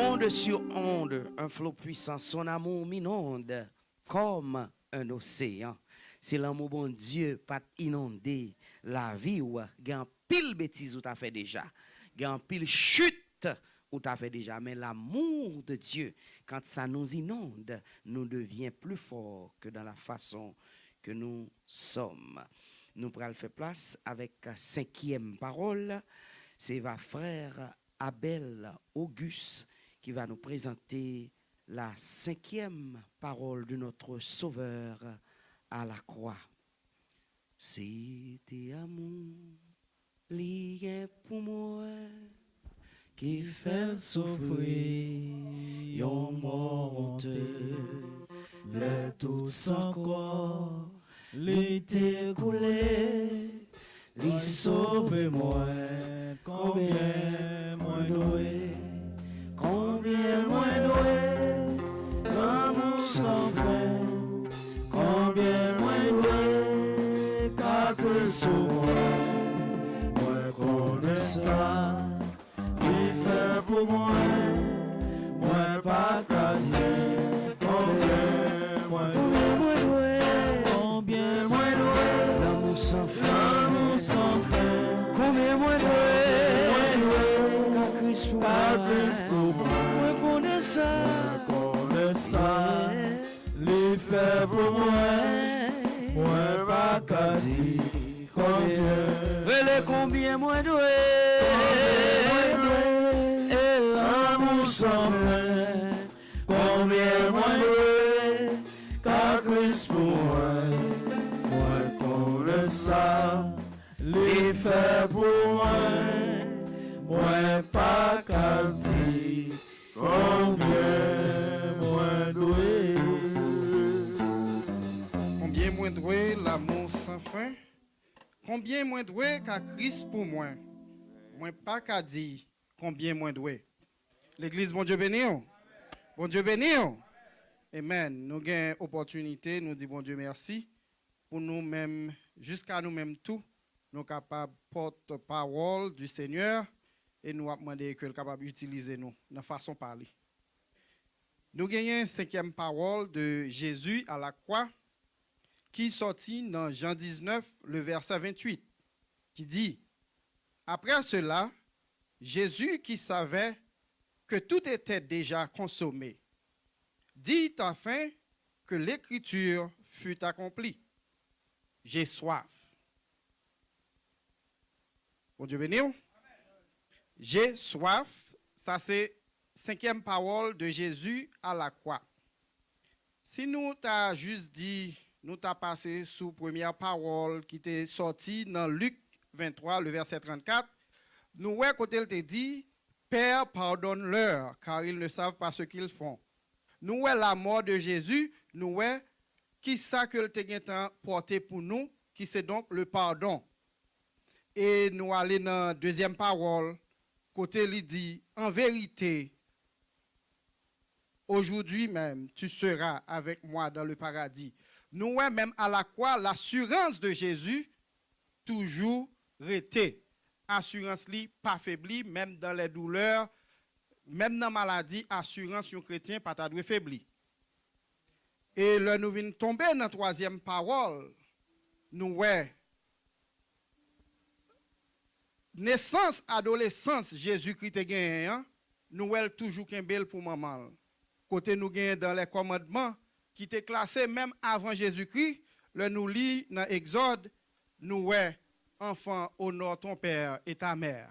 Onde sur onde, un flot puissant, son amour m'inonde comme un océan. C'est l'amour bon Dieu, pas inondé la vie ou gain pile bêtise ou t'as fait déjà, gain pile chute ou t'as fait déjà, mais l'amour de Dieu, quand ça nous inonde, nous devient plus fort que dans la façon que nous sommes. Nous pourrons faire place avec cinquième parole, c'est va frère Abel Auguste qui va nous présenter la cinquième parole de notre Sauveur à la croix. C'était amour, lié pour moi, qui fait souffrir, yon monte, le tout sans corps, l'été coulé, l'y sauve moi, combien moi doué, combien moi doué, l'amour sans fin, combien moi doué, car que sous moi connais ça, il fait pour moi pas quasi, combien moi doué, combien moi doué, l'amour sans fin, combien moi doué, car Christ pour moi connais ça, les fait pour moi pas quasi, combien moi doué, et l'amour sans fin, combien moi doué, car Christ pour moi connais ça, les fait pour moi pas quasi, combien moi doué. Combien moins doué l'amour sans fin, combien moins doué qu'à Christ pour moi, moins pas qu'à dire, combien moins doué. L'église, bon Dieu béni. Bon Dieu béni. Amen. Nous avons opportunité, nous disons bon Dieu merci, pour nous-mêmes, jusqu'à nous-mêmes tout, nous capables de porter parole du Seigneur et nous demander que nous capables d'utiliser nous, de façon de parler. Nous gagnons cinquième parole de Jésus à la croix, qui sortit dans Jean 19, le verset 28, qui dit, après cela, Jésus qui savait que tout était déjà consommé, dit enfin que l'écriture fut accomplie. J'ai soif. Bon Dieu béni. J'ai soif. Ça c'est cinquième parole de Jésus à la croix. Si nous t'as juste dit, nous t'as passé sous première parole qui était sortie dans Luc 23, le verset 34, nous ouais côté il te dit, Père pardonne-leur car ils ne savent pas ce qu'ils font. Nous ouais la mort de Jésus, nous ouais qui ça que le te porté pour nous, qui c'est donc le pardon. Et nous allons dans la deuxième parole, côté il dit, en vérité, aujourd'hui même, tu seras avec moi dans le paradis. Nous, même à la croix, l'assurance de Jésus, toujours restée. Assurance li pas faibli, même dans les douleurs, même dans la maladie, assurance sur chrétien pas ta faibli. Et là, nous venons tomber dans la troisième parole. Nous, naissance, adolescence, Jésus-Christ est gagné. Nous, toujours qu'un bel pour maman. Côté nous gagnons dans les commandements, qui était classé même avant Jésus-Christ, le nous lit dans Exode, nous enfant honore ton père et ta mère.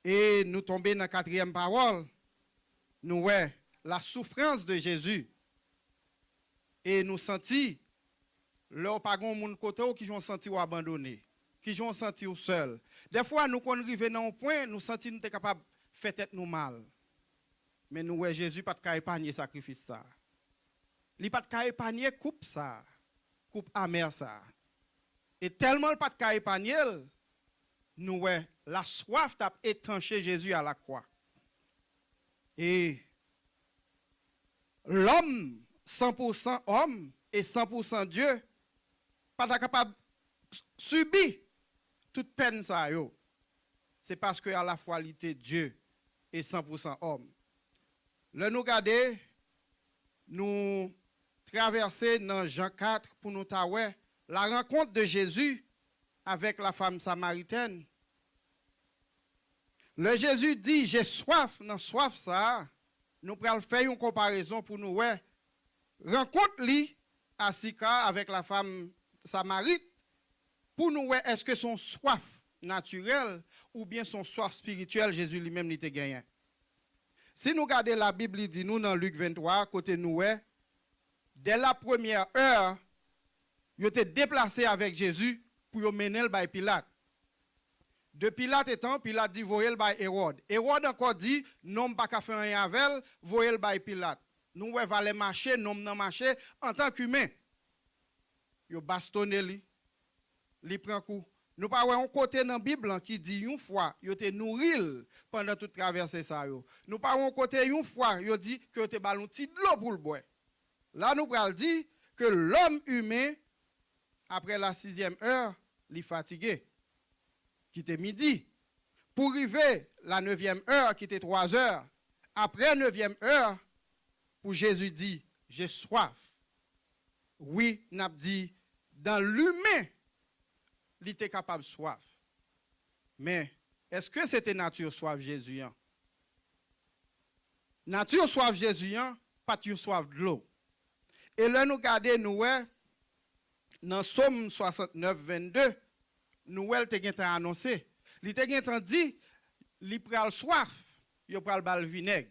Et nous tombons dans la quatrième parole, nous la souffrance de Jésus. Et nous senti là pas grand monde côté qui ont senti ou abandonné, qui ont senti ou seul. Des fois nous quand arriver dans un point, nous senti nous capable faire tête nous mal. Mais nous Jésus pas de épargner sacrifice ça. Il pas de épargner coupe ça, coupe amère ça. Et tellement pas de épargner, nous la soif t'a étanché Jésus à la croix. Et l'homme 100% homme et 100% Dieu pas capable de subir toute peine ça yo. C'est parce que à la fois il était Dieu et 100% homme. Là, nous regarder, nous traverser dans Jean 4 pour nous taouer la rencontre de Jésus avec la femme samaritaine. Le Jésus dit, j'ai soif, dans soif ça, nous pourrons faire une comparaison pour nous, ouais, rencontre-lui à Sika avec la femme samarite, pour nous, ouais, est-ce que son soif naturel ou bien son soif spirituel, Jésus lui-même n'était gagné. Si nous regardons la Bible, il dit nous dans Luc 23, côté nous, ouais, dès la première heure, il était déplacé avec Jésus pour mener le bail Pilate. De Pilate étant, Pilate dit voyez le bail Hérode. Hérode encore dit non pas qu'à faire rien avec elle, voyez le bail Pilate. Nous ouais va aller marcher, non nan marcher en tant qu'humain. Yo bastonné li prend coup. Nous pas un côté dans la Bible qui dit une fois yo te nourri pendant toute traversée ça yo. Nous pas un côté une fois yo dit que yo te ballon ti de l'eau pour le boire. Là nous pral dit que l'homme humain après la 6e heure, il est fatigué. Qui était midi. Pour arriver la 9e heure, qui était 3 heures. Après 9e heure, pour Jésus dit, j'ai soif. Oui, n'a dit, dans l'humain, il était capable de soif. Mais, est-ce que c'était nature soif Jésus? Nature soif Jésus, pas de soif de l'eau. Et là, nous regardons, nous, dans Somme 69, 22, nous, elle te annoncé. Il te dit, il pral soif, il pral bal vinaigre.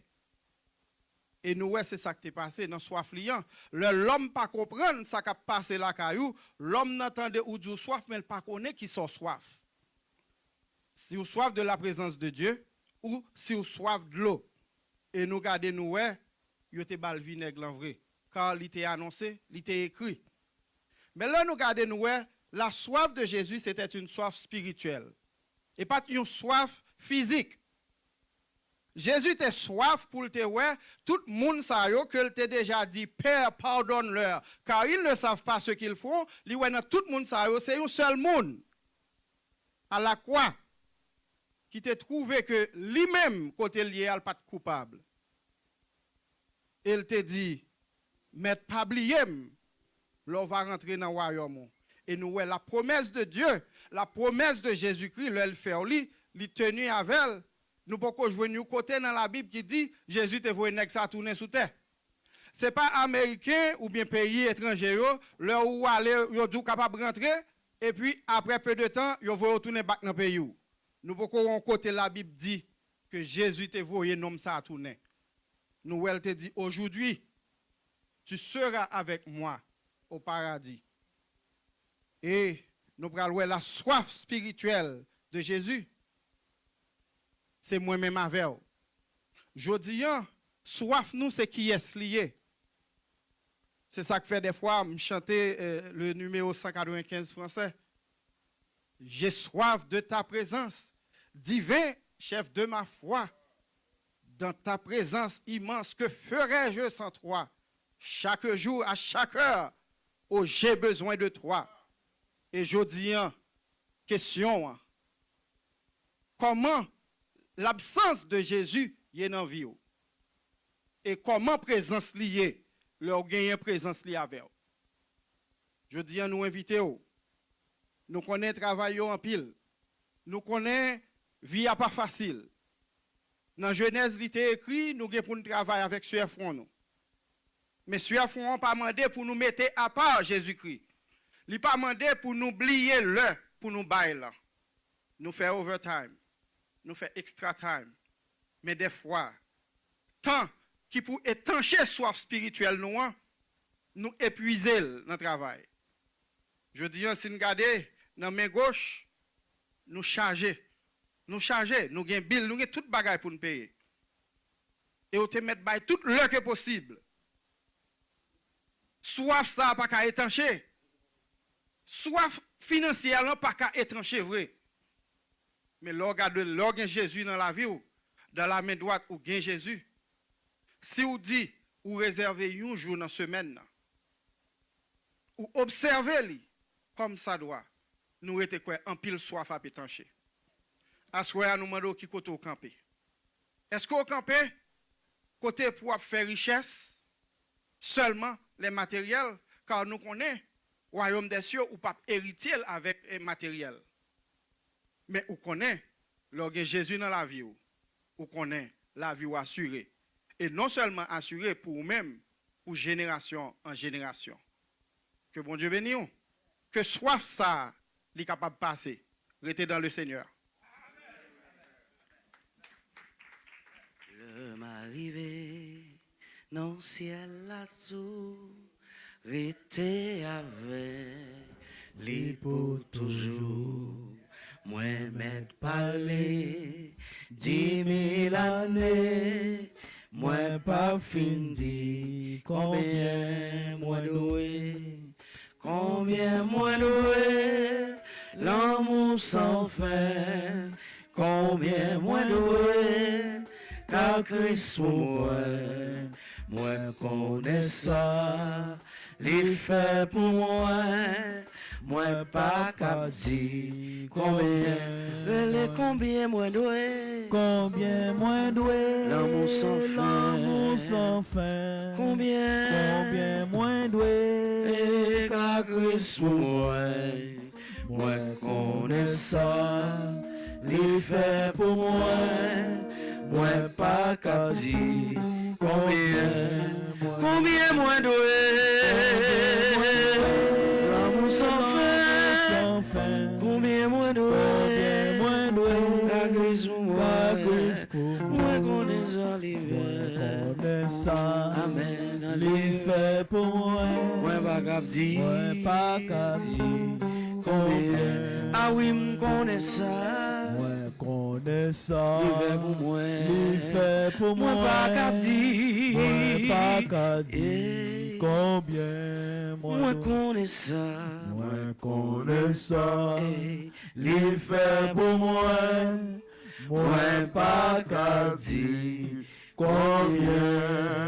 Et nous, c'est ça qui est passé dans soif liant. L'homme pas comprendre ça qui a passé la caillou. L'homme n'entendait ou du soif, mais il pas connaît qui sont soif. Si vous soif de la présence de Dieu, ou si vous soif de l'eau. Et nous regardons, nous, il était bal vinaigre en vrai. Car il était annoncé, il était écrit. Mais là, nous regardons, nous, la soif de Jésus, c'était une soif spirituelle. Et pas une soif physique. Jésus était soif pour le te ouais, tout le monde sait que t'a déjà dit, Père, pardonne-leur, car ils ne savent pas ce qu'ils font. Li ouais, tout le monde sait, c'est un seul monde. À la croix, qui t'a trouvé que lui-même, côté lié, il pas de coupable. Il te dit, mais pas oublier, l'on va rentrer dans le royaume. Et nous, la promesse de Dieu, la promesse de Jésus-Christ, elle fait, il tenu avec elle. Nous pouvons jouer un côté dans la Bible qui dit Jésus te voit nèg ça tourner sous terre. Ce n'est pas américain ou bien pays étranger, là où aller, yo dit capable de rentrer, et puis après peu de temps, yo va retourner back dans le pays. Nous pouvons un côté la Bible dit que Jésus te voit nom ça tourner. Nous elle te dit aujourd'hui, tu seras avec moi au paradis. Et nous prenons la soif spirituelle de Jésus. C'est moi-même avec vous. Je dis, soif nous, c'est qui est lié. C'est ça que fait des fois, me chanter le numéro 195 français. J'ai soif de ta présence, divin chef de ma foi. Dans ta présence immense, que ferais-je sans toi? Chaque jour, à chaque heure, oh, j'ai besoin de toi. Et je dis, question, comment l'absence de Jésus est dans la vie? Et comment présence liée, leur gagne présence liée avec eux? Je dis à nous inviter, nous connaissons travail en pile, nous connaissons vie pas facile. Dans Genèse, il est écrit, nous avons pour nous travailler avec Sueur Front. Mais Sueur Front n'a pas demandé pour nous mettre à part Jésus-Christ. Il n'a pas demandé pour nous oublier le, pour nous bailler. Nous faisons overtime. Nous faisons extra time. Mais des fois, tant qui pour étancher soif spirituelle nous épuiser dans le travail. Je dis, si nous regardons dans la main gauche, nous charger. Nous charger, nous avons bill, nous avons tout bagage pour nous payer. Et on te met tout le que possible. Soif ça pas qu'à étancher. Soif financièrement pas qu'à étancher vrai. Mais lorsque Jésus dans la vie, dans la main droite, ou gain Jésus, si vous dit, ou réservez un jour dans la semaine, ou observez-le comme ça doit, nous étions quoi, en pile soif à pétancher. À ce moment nous demandons qui côté au camper. Est-ce qu'on campe côté pour faire richesse, seulement les matériels, car nous connaissons, royaume des cieux, ou pas héritier avec les matériels. Mais on connaît, lorsque Jésus dans la vie, on connaît la vie assurée. Et non seulement assurée pour nous-mêmes, pour génération en génération. Que bon Dieu bénisse. Que soif ça, il est capable de passer. Restez dans le Seigneur. Je m'arrivais dans le ciel là-dessous, rester avec les pour toujours. Moi, m'être parlé 10 000 années, moi, pas fini. Combien moi doué, combien moi doué, l'amour sans fin, combien moi doué, car Christ moi connais ça, les fait pour moi pas qu'à dire combien moi doué, Combien moins doué, l'amour sans fin, combien moins doué, car Christ moi connais ça, les fait pour moi pas qu'à dire combien moins doué, l'amour sans fin, combien moins doué, car Christ moi connais ça, connais ça, amen, les fait pour moi pas qu'à dire combien, ah oui m'connais ça, connais ça, il fait pour moi, pas qu'à dire combien, moi connais ça, connais ça, les fait pour moi, pas qu'à dire combien.